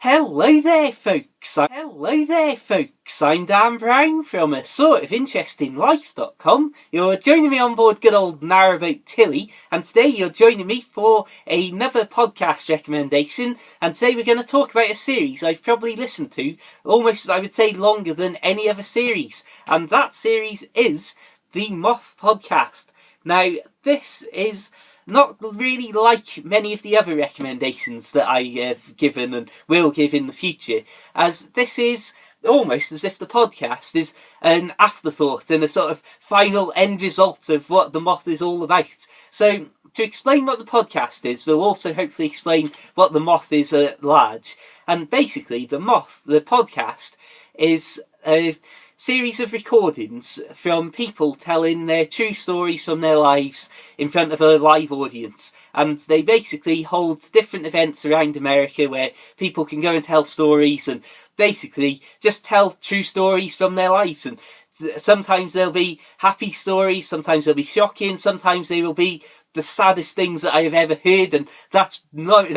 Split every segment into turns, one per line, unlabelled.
Hello there, folks. I'm Dan Brown from a sort of interesting life.com. You're joining me on board good old narrowboat Tilly, and today you're joining me for another podcast recommendation. And today we're going to talk about a series I've probably listened to almost, I would say, longer than any other series, and that series is the Moth podcast. Now, this is not really like many of the other recommendations that I have given and will give in the future, as this is almost as if the podcast is an afterthought and a sort of final end result of what the Moth is all about. So, to explain what the podcast is, we'll also hopefully explain what the Moth is at large. And basically, the Moth, the podcast, is a series of recordings from people telling their true stories from their lives in front of a live audience. And they basically hold different events around America where people can go and tell stories and basically just tell true stories from their lives. And sometimes they'll be happy stories, sometimes they'll be shocking, sometimes they will be the saddest things that I have ever heard, and that's no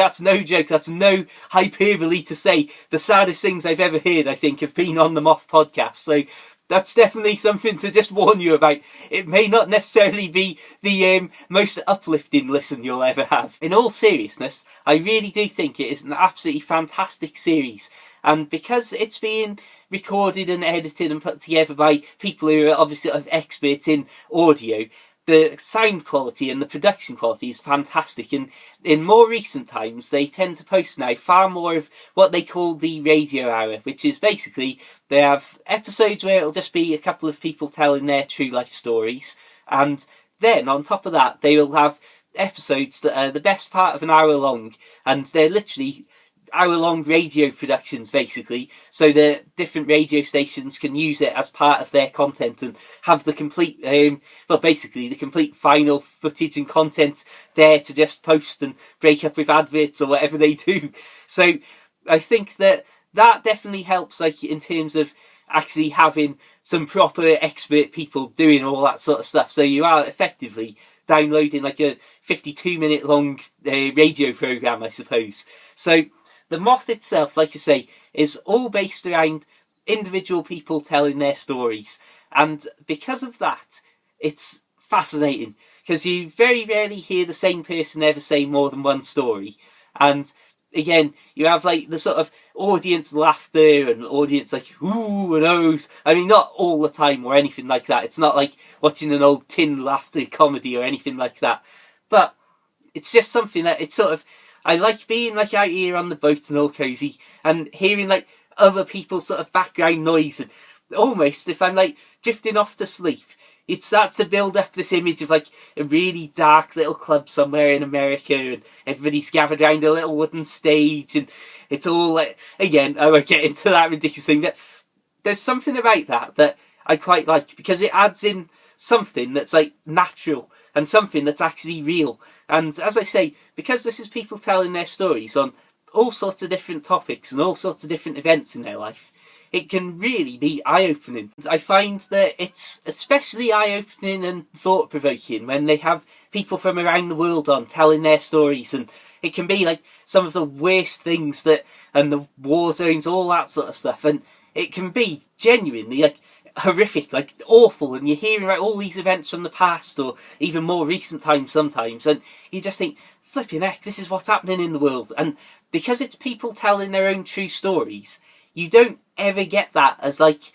joke, that's no hyperbole to say the saddest things I've ever heard, I think, have been on the Moth podcast. So that's definitely something to just warn you about. It may not necessarily be the most uplifting listen you'll ever have. In all seriousness, I really do think it is an absolutely fantastic series, and because it's being recorded and edited and put together by people who are obviously experts in audio, the sound quality and the production quality is fantastic, and in more recent times they tend to post now far more of what they call the radio hour, which is basically they have episodes where it'll just be a couple of people telling their true life stories, and then on top of that they will have episodes that are the best part of an hour long, and they're literally hour-long radio productions, basically, so that different radio stations can use it as part of their content and have the complete, basically the complete final footage and content there to just post and break up with adverts or whatever they do. So I think that definitely helps, like, in terms of actually having some proper expert people doing all that sort of stuff. So you are effectively downloading like a 52-minute long radio program, I suppose. So the Moth itself, like I say, is all based around individual people telling their stories. And because of that, it's fascinating, because you very rarely hear the same person ever say more than one story. And again, you have like the sort of audience laughter and audience like ooh and ohs. I mean, not all the time or anything like that. It's not like watching an old tin laughter comedy or anything like that. But it's just something that it's sort of, I like being like out here on the boat and all cosy and hearing like other people's sort of background noise, and almost if I'm like drifting off to sleep, it starts to build up this image of like a really dark little club somewhere in America, and everybody's gathered around a little wooden stage, and it's all like, again, I won't get into that ridiculous thing, but there's something about that I quite like, because it adds in something that's like natural and something that's actually real. And as I say, because this is people telling their stories on all sorts of different topics and all sorts of different events in their life, it can really be eye-opening. I find that it's especially eye-opening and thought-provoking when they have people from around the world on telling their stories, and it can be like some of the worst things and the war zones, all that sort of stuff, and it can be genuinely like horrific, like awful, and you're hearing about all these events from the past or even more recent times sometimes, and you just think, flipping heck, this is what's happening in the world. And because it's people telling their own true stories, you don't ever get that as like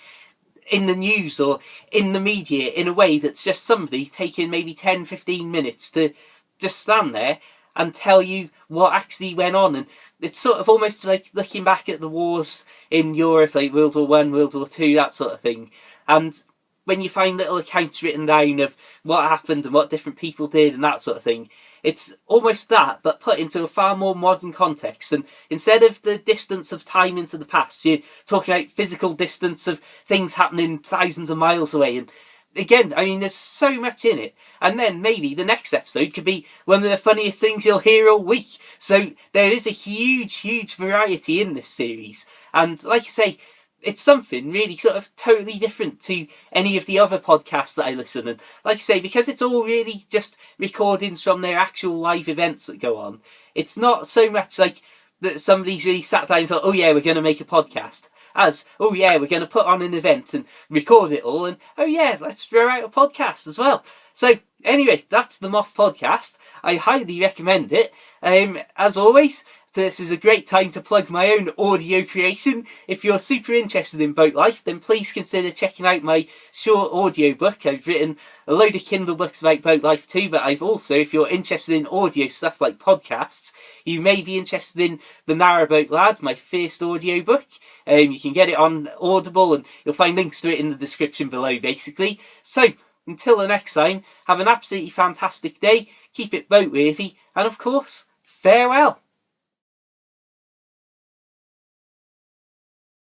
in the news or in the media in a way that's just somebody taking maybe 10-15 minutes to just stand there and tell you what actually went on. And it's sort of almost like looking back at the wars in Europe, like World War One, World War Two, that sort of thing. And when you find little accounts written down of what happened and what different people did and that sort of thing, it's almost that, but put into a far more modern context. And instead of the distance of time into the past, you're talking about physical distance of things happening thousands of miles away. And again, I mean, there's so much in it. And then maybe the next episode could be one of the funniest things you'll hear all week. So there is a huge, huge variety in this series. And like I say, it's something really sort of totally different to any of the other podcasts that I listen. And like I say, because it's all really just recordings from their actual live events that go on, it's not so much like that somebody's really sat down and thought, oh yeah, we're going to make a podcast, as, oh yeah, we're going to put on an event and record it all, and oh yeah, let's throw out a podcast as well. So anyway, that's the Moth podcast. I highly recommend it. As always, this is a great time to plug my own audio creation. If you're super interested in boat life, then please consider checking out my short audio book. I've written a load of Kindle books about boat life too, but I've also, if you're interested in audio stuff like podcasts, you may be interested in The Narrowboat Lad, my first audio book. You can get it on Audible, and you'll find links to it in the description below, basically. So, until the next time, have an absolutely fantastic day, keep it boat worthy, and of course, farewell.